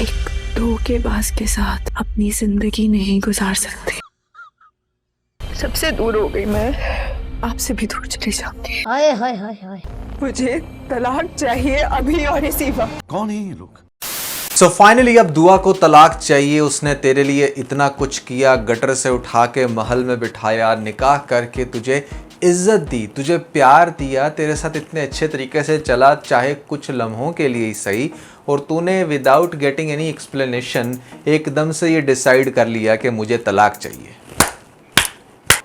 एक धोखेबाज के साथ अपनी जिंदगी नहीं गुजार सकते। सबसे दूर हो गई मैं, आपसे भी दूर चली जाऊंगी। हाय हाय हाय हाय, मुझे तलाक चाहिए अभी और इसी वक्त। कौन है ये लोग? सो फाइनली अब दुआ को तलाक चाहिए। उसने तेरे लिए इतना कुछ किया, गटर से उठा के महल में बिठाया, निकाह करके तुझे इज्जत दी, तुझे प्यार दिया, तेरे साथ इतने अच्छे तरीके से चला, चाहे कुछ लम्हों के लिए ही सही, और तूने विदाउट गेटिंग एनी एक्सप्लेनेशन एकदम से ये डिसाइड कर लिया कि मुझे तलाक चाहिए।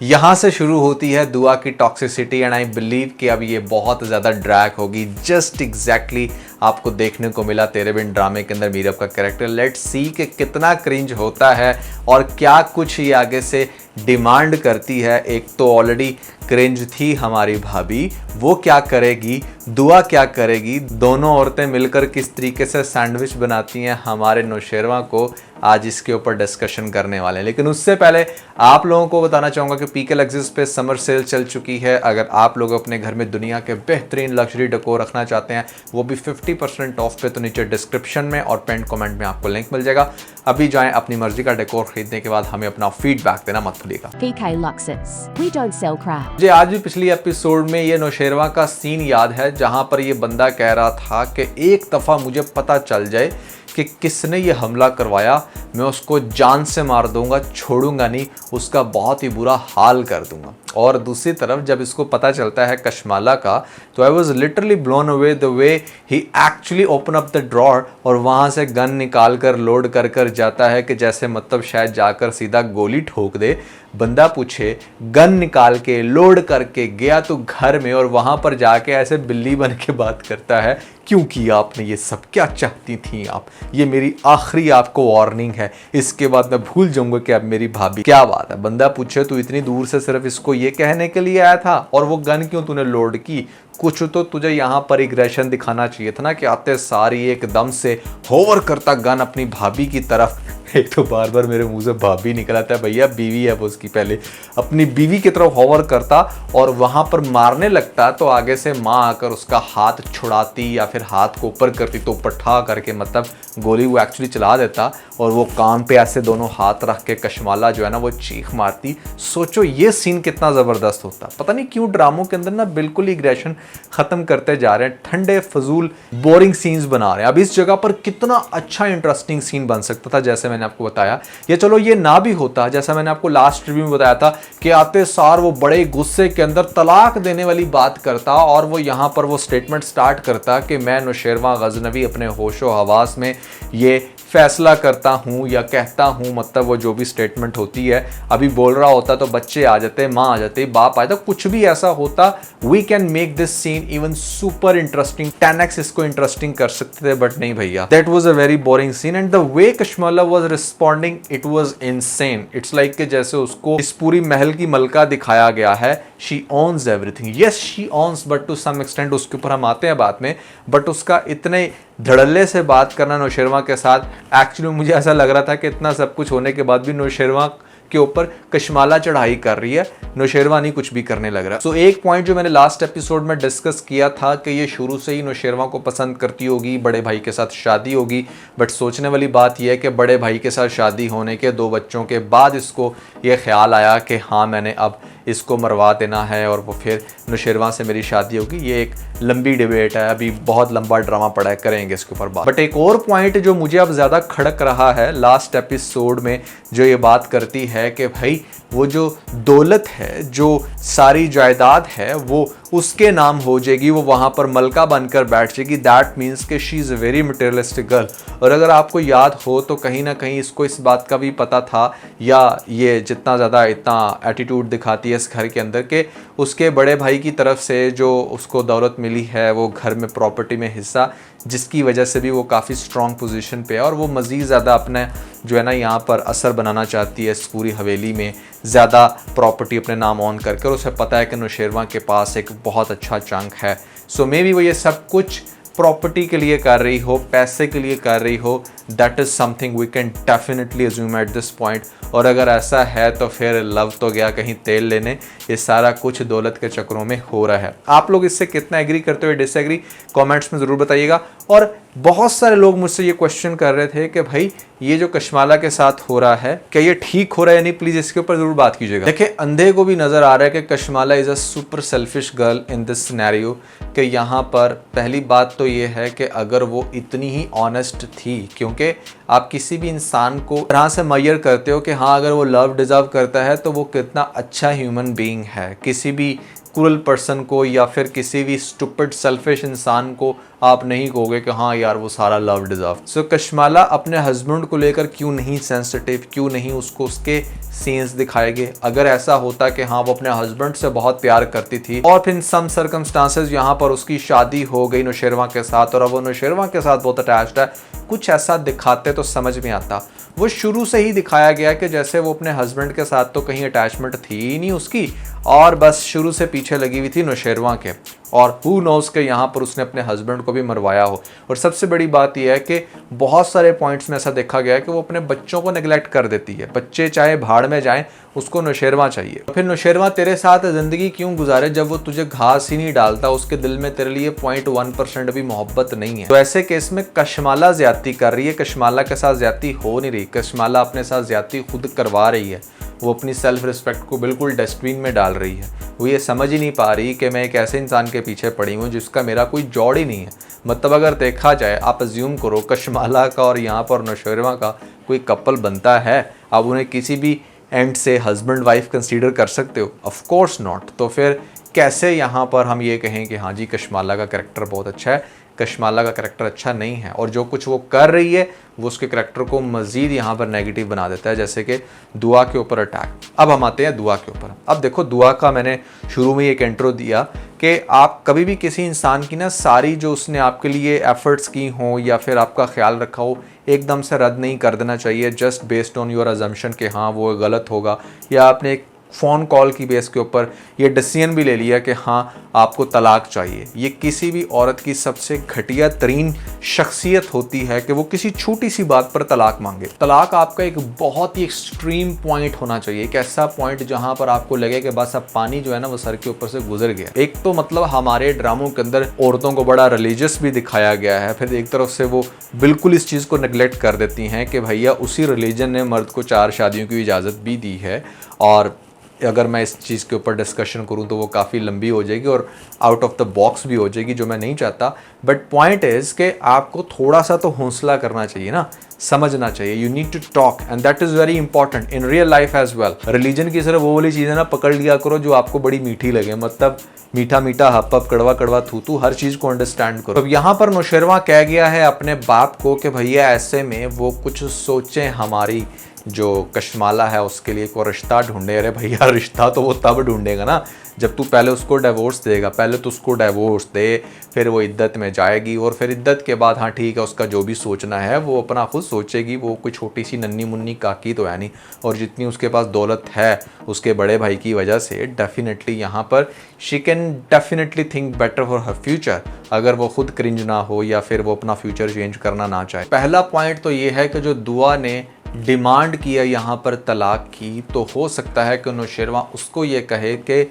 यहाँ से शुरू होती है दुआ की टॉक्सिसिटी एंड आई बिलीव कि अब ये बहुत ज़्यादा ड्रैग होगी। जस्ट एग्जैक्टली आपको देखने को मिला तेरे बिन ड्रामे के अंदर मीरब का कैरेक्टर। लेट्स सी कि कितना क्रिंज होता है और क्या कुछ ये आगे से डिमांड करती है। एक तो ऑलरेडी क्रिंज थी हमारी भाभी, वो क्या करेगी, दुआ क्या करेगी, दोनों औरतें मिलकर किस तरीके से सैंडविच बनाती हैं हमारे नौशेरवा को, आज इसके ऊपर डिस्कशन करने वाले हैं। लेकिन उससे पहले आप लोगों को बताना चाहूँगा कि पीके लग्जरीज पे समर सेल चल चुकी है। अगर आप लोग अपने घर में दुनिया के बेहतरीन लग्जरी डेकोर रखना चाहते हैं, वो भी 50% ऑफ पे, तो नीचे डिस्क्रिप्शन में और पेंट कमेंट में आपको लिंक मिल जाएगा। अभी जाएं, अपनी मर्जी का डेकोर खरीदने के बाद हमें अपना फीडबैक देना मत भूलिएगा। PK Luxus, we don't sell crap। मुझे आज भी पिछली एपिसोड में ये नौशेरवा का सीन याद है जहां पर ये बंदा कह रहा था कि एक दफ़ा मुझे पता चल जाए कि किसने ये हमला करवाया, मैं उसको जान से मार दूंगा, छोड़ूंगा नहीं, उसका बहुत ही बुरा हाल कर दूंगा। और दूसरी तरफ जब इसको पता चलता है कशमाला का, तो I was literally blown away the way he actually open up the drawer और वहाँ से गन निकाल कर लोड कर कर जाता है कि जैसे मतलब शायद जाकर सीधा गोली ठोक दे। बंदा पूछे, गन निकाल के लोड करके गया तो घर में, और वहाँ पर जाके ऐसे बिल्ली बन के बात करता है, क्यों किया आपने ये सब, क्या चाहती थी आप, ये मेरी आखिरी आपको वार्निंग है, इसके बाद मैं भूल जाऊंगा कि आप मेरी भाभी। क्या बात है। बंदा पूछे, तू इतनी दूर से सिर्फ इसको ये कहने के लिए आया था, और वो गन क्यों तूने लोड की, कुछ तो तुझे यहाँ पर एग्रेशन दिखाना चाहिए था ना, कि आते सारी एकदम से होवर करता गन अपनी भाभी की तरफ। एक तो बार बार मेरे मुंह से भाभी निकल आता है, भैया बीवी है वो उसकी, पहले अपनी बीवी की तरफ होवर करता और वहां पर मारने लगता, तो आगे से माँ आकर उसका हाथ छुड़ाती या फिर हाथ को ऊपर करती, तो ऊपर ठा करके मतलब गोली वो एक्चुअली चला देता, और वो कान पे ऐसे दोनों हाथ रख के कशमाला जो है ना वो चीख मारती। सोचो ये सीन कितना ज़बरदस्त होता। पता नहीं क्यों ड्रामों के अंदर ना बिल्कुल एग्रेशन ख़त्म करते जा रहे हैं, ठंडे फजूल बोरिंग सीन्स बना रहे हैं। अब इस जगह पर कितना अच्छा इंटरेस्टिंग सीन बन सकता था, जैसे मैंने आपको बताया। या चलो ये ना भी होता, जैसा मैंने आपको लास्ट रिव्यू में बताया था कि आते सार वो बड़े गुस्से के अंदर तलाक देने वाली बात करता, और वो यहाँ पर वो स्टेटमेंट स्टार्ट करता कि मैं नौशेरवा गजनवी अपने होशो हवास में ये फैसला करता हूँ या कहता हूँ, मतलब वो जो भी स्टेटमेंट होती है। अभी बोल रहा होता तो बच्चे आ जाते, माँ आ जाती, बाप आ जाता, कुछ भी ऐसा होता। We can make this scene even super interesting, 10x इसको इंटरेस्टिंग कर सकते थे, बट नहीं भैया, that was a very boring scene. And the way Kashmala was responding, it was insane. It's like कि जैसे उसको इस पूरी महल की मलका दिखाया गया है। She owns everything, yes she owns, but to some extent, उसके ऊपर हम आते हैं बाद में। बट उसका इतने धड़ल्ले से बात करना नौशेरवा के साथ, एक्चुअली मुझे ऐसा लग रहा था कि इतना सब कुछ होने के बाद भी नौशेरवा के ऊपर कशमाला चढ़ाई कर रही है, नौशेरवा नहीं कुछ भी करने लग रहा। सो एक पॉइंट जो मैंने लास्ट एपिसोड में डिस्कस किया था कि ये शुरू से ही नौशेरवा को पसंद करती होगी, बड़े भाई के साथ शादी होगी। बट सोचने वाली बात यह है कि बड़े भाई के साथ शादी होने के 2 बच्चों के बाद इसको ये ख्याल आया कि हाँ मैंने अब इसको मरवा देना है, और वो फिर नौशेरवा से मेरी शादी होगी। ये एक लंबी डिबेट है, अभी बहुत लंबा ड्रामा पड़ा है, करेंगे इसके ऊपर बात। बट एक और पॉइंट जो मुझे अब ज़्यादा खड़क रहा है लास्ट एपिसोड में, जो ये बात करती है कि भाई वो जो दौलत है, जो सारी जायदाद है, वो उसके नाम हो जाएगी, वो वहाँ पर मलका बनकर बैठ जाएगी। दैट मीन्स कि she is a very materialistic girl. और अगर आपको याद हो तो कहीं ना कहीं इसको इस बात का भी पता था, या ये जितना ज़्यादा इतना एटीट्यूड दिखाती है इस घर के अंदर, के उसके बड़े भाई की तरफ से जो उसको दौलत मिली है, वो घर में प्रॉपर्टी में हिस्सा, जिसकी वजह से भी वो काफ़ी स्ट्रॉन्ग पोजीशन पे है, और वो मज़ीद ज़्यादा अपने जो है ना यहाँ पर असर बनाना चाहती है इस पूरी हवेली में, ज़्यादा प्रॉपर्टी अपने नाम ऑन करके। और उसे पता है कि नौशेरवा के पास एक बहुत अच्छा चंक है। सो मे बी वो ये सब कुछ प्रॉपर्टी के लिए कर रही हो, पैसे के लिए कर रही हो, that is something we can definitely assume at this point. और अगर ऐसा है तो फिर लव तो गया कहीं तेल लेने, ये सारा कुछ दौलत के चक्करों में हो रहा है। आप लोग इससे कितना एग्री करते हो, डिसएग्री, कमेंट्स में ज़रूर बताइएगा। और बहुत सारे लोग मुझसे ये क्वेश्चन कर रहे थे कि भाई ये जो कशमाला के साथ हो रहा है क्या ये ठीक हो रहा है या नहीं, प्लीज इसके ऊपर जरूर बात कीजिएगा। देखिए, अंधे को भी नजर आ रहा है कि Kashmala is a super selfish girl in this scenario, कि यहाँ पर पहली बात तो ये है कि अगर वो इतनी ही ऑनेस्ट थी, क्योंकि आप किसी भी इंसान को तरह से मैयर करते हो कि हाँ अगर वो लव डिजर्व करता है तो वो कितना अच्छा ह्यूमन बीइंग है। किसी भी क्रूअल पर्सन को या फिर किसी भी स्टूपिड सेल्फिश इंसान को आप नहीं कहोगे कि हाँ यार वो सारा लव डिजर्व। सो कशमाला अपने हस्बैंड को लेकर क्यों नहीं सेंसिटिव, क्यों नहीं उसको उसके सीन्स दिखाए गए? अगर ऐसा होता कि हाँ वो अपने हस्बैंड से बहुत प्यार करती थी और फिर सम सर्कमस्टांसेस यहाँ पर उसकी शादी हो गई नौशेरवा के साथ और अब वो नौशेरवा के साथ बहुत अटैच्ड है, कुछ ऐसा दिखाते तो समझ में आता। वो शुरू से ही दिखाया गया कि जैसे वो अपने हस्बैंड के साथ तो कहीं अटैचमेंट थी ही नहीं उसकी, और बस शुरू से पीछे लगी हुई थी नौशेरवा के, और हु नोस के यहाँ पर उसने अपने हस्बैंड को भी मरवाया हो। और सबसे बड़ी बात यह है कि बहुत सारे पॉइंट्स में ऐसा देखा गया है कि वो अपने बच्चों को नेग्लेक्ट कर देती है। बच्चे चाहे भाड़ में जाएं, उसको नौशेरवा चाहिए। फिर नौशेरवा तेरे साथ ज़िंदगी क्यों गुजारे जब वो तुझे घास ही नहीं डालता, उसके दिल में तेरे लिए 0.1% भी मोहब्बत नहीं है। तो ऐसे केस में कशमाला ज्यादती कर रही है, कशमाला के साथ ज्यादती हो नहीं रही, कशमाला अपने साथ ज्यादती खुद करवा रही है। वो अपनी सेल्फ रिस्पेक्ट को बिल्कुल डस्टबिन में डाल रही है। वो ये समझ ही नहीं पा रही कि मैं एक ऐसे इंसान के पीछे पड़ी हूँ जिसका मेरा कोई जोड़ ही नहीं है। मतलब अगर देखा जाए, आप अज्यूम करो कशमाला का और यहाँ पर नौशेरवा का कोई कपल बनता है, आप उन्हें किसी भी एंड से हस्बैंड वाइफ कंसीडर कर सकते हो? Of course not. तो फिर कैसे यहाँ पर हम ये कहें कि हाँ जी कशमाला का कैरेक्टर बहुत अच्छा है? कशमाला का कैरेक्टर अच्छा नहीं है, और जो कुछ वो कर रही है वो उसके कैरेक्टर को मज़ीद यहाँ पर नेगेटिव बना देता है, जैसे कि दुआ के ऊपर अटैक। अब हम आते हैं दुआ के ऊपर। अब देखो, दुआ का मैंने शुरू में एक इंट्रो दिया कि आप कभी भी किसी इंसान की ना सारी जो उसने आपके लिए एफर्ट्स की हो या फिर आपका ख्याल रखा हो, एकदम से रद्द नहीं कर देना चाहिए just based on your assumption कि हाँ वो गलत होगा, या आपने एक फ़ोन कॉल की बेस के ऊपर ये डिसीजन भी ले लिया कि हाँ आपको तलाक चाहिए। ये किसी भी औरत की सबसे घटिया तरीन शख्सियत होती है कि वो किसी छोटी सी बात पर तलाक मांगे। तलाक आपका एक बहुत ही एक्सट्रीम पॉइंट होना चाहिए, एक ऐसा पॉइंट जहाँ पर आपको लगे कि बस अब पानी जो है ना वो सर के ऊपर से गुजर गया। एक तो मतलब हमारे ड्रामों के अंदर औरतों को बड़ा रिलीजियस भी दिखाया गया है, फिर एक तरफ से वो बिल्कुल इस चीज़ को नेगलेक्ट कर देती हैं कि भैया उसी रिलीजन ने मर्द को 4 शादियों की इजाज़त भी दी है। और अगर मैं इस चीज़ के ऊपर डिस्कशन करूं तो वो काफ़ी लंबी हो जाएगी और आउट ऑफ द बॉक्स भी हो जाएगी, जो मैं नहीं चाहता। बट पॉइंट इज़ कि आपको थोड़ा सा तो हौसला करना चाहिए ना, समझना चाहिए। You need to talk and that is very important in real life as well. Religion की सिर्फ वो वाली चीज़ें ना पकड़ लिया करो जो आपको बड़ी मीठी लगे, मतलब मीठा मीठा हप हप कड़वा कड़वा थू, हर चीज़ को अंडरस्टैंड करो। अब यहाँ पर नौशेरवा कह गया है अपने बाप को कि भैया ऐसे में वो कुछ सोचें, हमारी जो कशमाला है उसके लिए कोई रिश्ता ढूंढे। अरे भैया रिश्ता तो वो तब ढूंढेगा ना जब तू पहले उसको डिवोर्स देगा। पहले तो उसको डिवोर्स दे, फिर वो इद्दत में जाएगी, और फिर इद्दत के बाद हाँ ठीक है उसका जो भी सोचना है वो अपना खुद सोचेगी। वो कोई छोटी सी नन्ही मुन्नी काकी तो है नहीं, और जितनी उसके पास दौलत है उसके बड़े भाई की वजह से डेफिनेटली यहाँ पर she can definitely think better for her future, अगर वो खुद क्रिंज ना हो या फिर वो अपना फ्यूचर चेंज करना ना चाहे। पहला पॉइंट तो ये है कि जो दुआ ने डिमांड किया यहाँ पर तलाक की, तो हो सकता है कि नौशेरवा उसको ये कहे कि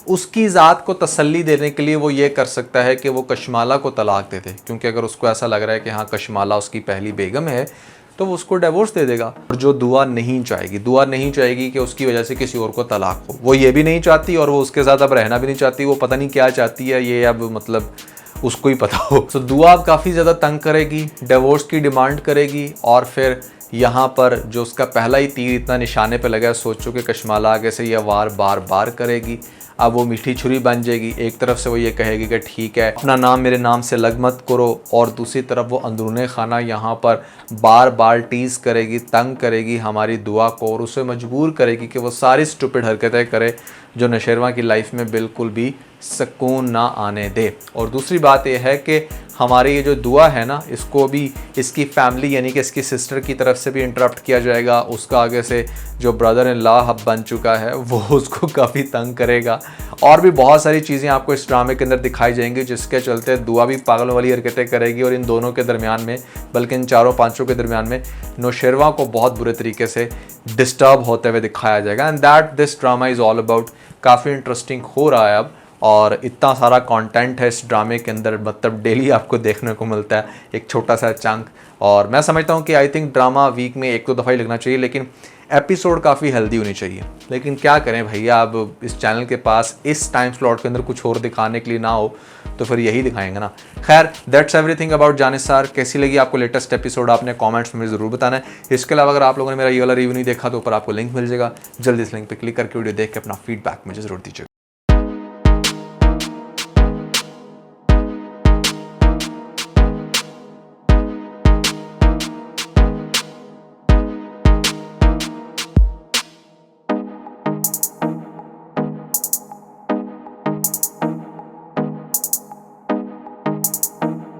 उसकी ज़ात को तसल्ली देने के लिए वो ये कर सकता है कि वो कशमाला को तलाक दे दे, क्योंकि अगर उसको ऐसा लग रहा है कि हाँ कशमाला उसकी पहली बेगम है तो वो उसको डिवोर्स दे देगा। और जो दुआ नहीं चाहेगी कि उसकी वजह से किसी और को तलाक हो, वो ये भी नहीं चाहती और वो उसके साथ अब रहना भी नहीं चाहती। वो पता नहीं क्या चाहती है, ये अब मतलब उसको ही पता हो। तो दुआ अब काफ़ी ज़्यादा तंग करेगी, डिवोर्स की डिमांड करेगी, और फिर यहाँ पर जो उसका पहला ही तीर इतना निशाने पे लगा है, सोचो कि कशमाला आगे से यह वार बार बार करेगी। अब वो मीठी छुरी बन जाएगी। एक तरफ से वो ये कहेगी कि ठीक है अपना नाम मेरे नाम से लग मत करो, और दूसरी तरफ वो अंदरूने खाना यहाँ पर बार बार टीज़ करेगी, तंग करेगी हमारी दुआ को, और उसे मजबूर करेगी कि वो सारी स्टूपिड हरकतें करे जो नौशेरवा की लाइफ में बिल्कुल भी सुकून ना आने दे। और दूसरी बात यह है कि हमारी ये जो दुआ है ना, इसको भी इसकी फैमिली यानी कि इसकी सिस्टर की तरफ से भी इंटरप्ट किया जाएगा। उसका आगे से जो ब्रदर इन लॉ हब बन चुका है वो उसको काफ़ी तंग करेगा, और भी बहुत सारी चीज़ें आपको इस ड्रामे के अंदर दिखाई जाएंगी, जिसके चलते दुआ भी पागलों वाली हरकतें करेगी। और इन दोनों के दरमियान में, बल्कि इन चारों पांचों के दरमियान में नौशेरवा को बहुत बुरे तरीके से डिस्टर्ब होते हुए दिखाया जाएगा। And that this drama is all about. काफ़ी इंटरेस्टिंग हो रहा है अब, और इतना सारा कंटेंट है इस ड्रामे के अंदर, मतलब डेली आपको देखने को मिलता है एक छोटा सा चंक। और मैं समझता हूँ कि आई थिंक ड्रामा वीक में 1-2 दफ़ा ही लगना चाहिए, लेकिन एपिसोड काफ़ी हेल्दी होनी चाहिए। लेकिन क्या करें भैया, अब इस चैनल के पास इस टाइम स्लॉट के अंदर कुछ और दिखाने के लिए ना हो तो फिर यही दिखाएंगे ना। खैर, दैट्स एवरीथिंग अबाउट जानिसार। कैसी लगी आपको लेटेस्ट एपिसोड, आपने कमेंट्स में ज़रूर बताना है। इसके अलावा अगर आप लोगों ने मेरा ये वाला रिव्यू नहीं देखा तो ऊपर आपको लिंक मिल जाएगा, जल्दी इस लिंक पर क्लिक करके वीडियो देख के अपना फीडबैक मुझे ज़रूर दीजिएगा।